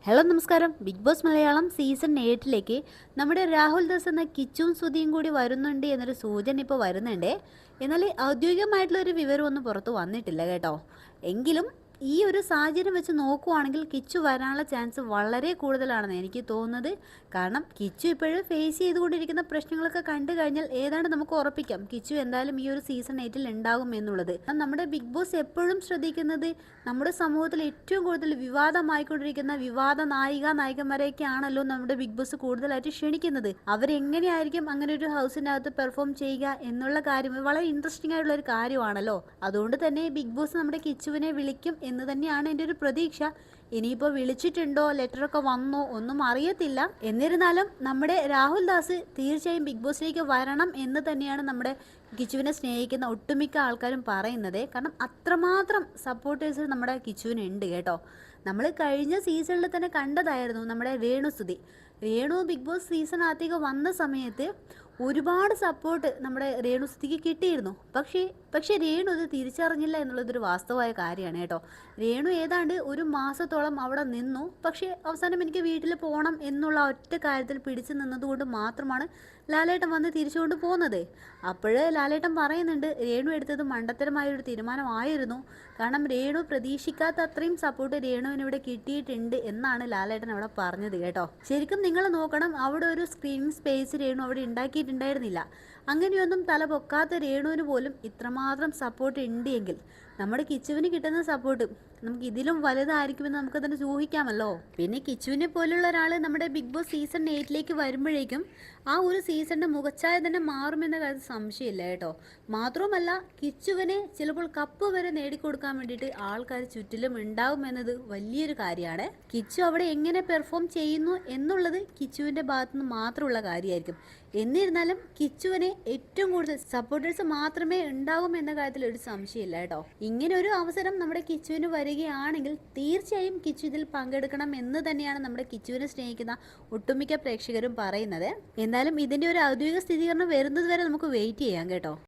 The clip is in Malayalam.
ഹലോ നമസ്കാരം. ബിഗ് ബോസ് മലയാളം സീസൺ 8ലേക്ക് നമ്മുടെ രാഹുൽ ദാസ് എന്ന കിച്ചും സുധിയും കൂടി വരുന്നുണ്ട് എന്നൊരു സൂചന ഇപ്പോൾ വരുന്നുണ്ട്. എന്നാൽ ഔദ്യോഗികമായിട്ടുള്ള ഒരു വിവരമൊന്നും പുറത്ത് വന്നിട്ടില്ല കേട്ടോ. എങ്കിലും ഈ ഒരു സാഹചര്യം വെച്ച് നോക്കുവാണെങ്കിൽ കിച്ചു വരാനുള്ള ചാൻസ് വളരെ കൂടുതലാണെന്ന് എനിക്ക് തോന്നുന്നത്. കാരണം കിച്ചു ഇപ്പോഴും ഫേസ് ചെയ്തുകൊണ്ടിരിക്കുന്ന പ്രശ്നങ്ങളൊക്കെ കണ്ടു കഴിഞ്ഞാൽ ഏതാണ്ട് നമുക്ക് ഉറപ്പിക്കാം കിച്ചു എന്തായാലും ഈ ഒരു സീസൺ 8ൽ ഉണ്ടാകും എന്നുള്ളത്. നമ്മുടെ ബിഗ് ബോസ് എപ്പോഴും ശ്രദ്ധിക്കുന്നത് നമ്മുടെ സമൂഹത്തിൽ ഏറ്റവും കൂടുതൽ വിവാദമായിക്കൊണ്ടിരിക്കുന്ന വിവാദ നായികന്മാരെയൊക്കെയാണല്ലോ നമ്മുടെ ബിഗ് ബോസ് കൂടുതലായിട്ട് ക്ഷണിക്കുന്നത്. അവരെങ്ങനെയായിരിക്കും അങ്ങനെ ഒരു ഹൗസിനകത്ത് പെർഫോം ചെയ്യുക എന്നുള്ള കാര്യം വളരെ ഇൻട്രസ്റ്റിംഗ് ആയിട്ടുള്ള ഒരു കാര്യമാണല്ലോ. അതുകൊണ്ട് തന്നെ ബിഗ് ബോസ് നമ്മുടെ കിച്ചുവിനെ വിളിക്കും എന്ന് തന്നെയാണ് എൻ്റെ ഒരു പ്രതീക്ഷ. ഇനിയിപ്പോൾ വിളിച്ചിട്ടുണ്ടോ, ലെറ്ററൊക്കെ വന്നോ ഒന്നും അറിയത്തില്ല. എന്നിരുന്നാലും നമ്മുടെ രാഹുൽ ദാസ് തീർച്ചയായും ബിഗ് ബോസിലേക്ക് വരണം എന്ന് തന്നെയാണ് നമ്മുടെ കിച്ചുവിനെ സ്നേഹിക്കുന്ന ഒട്ടുമിക്ക ആൾക്കാരും പറയുന്നത്. കാരണം അത്രമാത്രം സപ്പോർട്ടേഴ്സ് നമ്മുടെ കിച്ചുവിനുണ്ട് കേട്ടോ. നമ്മൾ കഴിഞ്ഞ സീസണിൽ തന്നെ കണ്ടതായിരുന്നു നമ്മുടെ രേണു ബിഗ് ബോസ് സീസണിനകത്തേക്ക് വന്ന സമയത്ത് ഒരുപാട് സപ്പോർട്ട് നമ്മുടെ രേണുസുതിക്ക് കിട്ടിയിരുന്നു. പക്ഷേ രേണു ഇത് തിരിച്ചറിഞ്ഞില്ല എന്നുള്ളതൊരു വാസ്തവമായ കാര്യമാണ് കേട്ടോ. രേണു ഏതാണ്ട് ഒരു മാസത്തോളം അവിടെ നിന്നു. പക്ഷേ അവസാനം എനിക്ക് വീട്ടിൽ പോകണം എന്നുള്ള ഒറ്റ കാര്യത്തിൽ പിടിച്ചു നിന്നതുകൊണ്ട് മാത്രമാണ് ലാലേട്ടൻ വന്ന് തിരിച്ചുകൊണ്ട് പോകുന്നത്. അപ്പോഴേ ലാലേട്ടൻ പറയുന്നുണ്ട് രേണു എടുത്തത് മണ്ടത്തരമായൊരു തീരുമാനമായിരുന്നു. കാരണം രേണു പ്രതീക്ഷിക്കാത്ത അത്രയും സപ്പോർട്ട് രേണുവിന് ഇവിടെ കിട്ടിയിട്ടുണ്ട് എന്നാണ് ലാലേട്ടൻ അവിടെ പറഞ്ഞത് കേട്ടോ. ശരിക്കും നിങ്ങൾ നോക്കണം, അവിടെ ഒരു സ്ക്രീനിങ് സ്പേസ് രേണു അവിടെ ഉണ്ടാക്കിയിട്ടുണ്ടായിരുന്നില്ല. അങ്ങനെയൊന്നും തല പൊക്കാത്ത രേണുവിന് പോലും ഇത്രമാത്രം സപ്പോർട്ട് ഉണ്ട് എങ്കിൽ നമ്മുടെ കിച്ചുവിന് കിട്ടുന്ന സപ്പോർട്ട് നമുക്ക് ഇതിലും വലുതായിരിക്കുമെന്ന് നമുക്ക് തന്നെ ഊഹിക്കാമല്ലോ. പിന്നെ കിച്ചുവിനെ പോലുള്ള ഒരാൾ നമ്മുടെ ബിഗ് ബോസ് സീസൺ 8ലേക്ക് വരുമ്പോഴേക്കും ആ ഒരു സീസണിൻ്റെ മുഖച്ഛായ തന്നെ മാറുമെന്ന കാര്യത്തിൽ സംശയമില്ല കേട്ടോ. മാത്രവുമല്ല കിച്ചുവിനെ ചിലപ്പോൾ കപ്പ് വരെ നേടിക്കൊടുക്കാൻ വേണ്ടിയിട്ട് ആൾക്കാർ ചുറ്റിലും ഉണ്ടാവുമെന്നത് വലിയൊരു കാര്യമാണ്. കിച്ചു അവിടെ എങ്ങനെ പെർഫോം ചെയ്യുന്നു എന്നുള്ളത് കിച്ചുവിൻ്റെ ഭാഗത്തുനിന്ന് മാത്രമുള്ള കാര്യമായിരിക്കും. എന്നിരുന്നാലും കിച്ചുവിനെ ഏറ്റവും കൂടുതൽ സപ്പോർട്ടേഴ്സ് മാത്രമേ ഉണ്ടാകും എന്ന കാര്യത്തിൽ ഒരു സംശയമില്ല കേട്ടോ. ഇങ്ങനെ ഒരു അവസരം നമ്മുടെ കിച്ചുവിന് വരികയാണെങ്കിൽ തീർച്ചയായും കിച്ചു ഇതിൽ പങ്കെടുക്കണം എന്ന് തന്നെയാണ് നമ്മുടെ കിച്ചുവിനെ സ്നേഹിക്കുന്ന ഒട്ടുമിക്ക പ്രേക്ഷകരും പറയുന്നത്. എന്തായാലും ഇതിൻ്റെ ഒരു ഔദ്യോഗിക സ്ഥിരീകരണം വരുന്നത് വരെ നമുക്ക് വെയിറ്റ് ചെയ്യാം കേട്ടോ.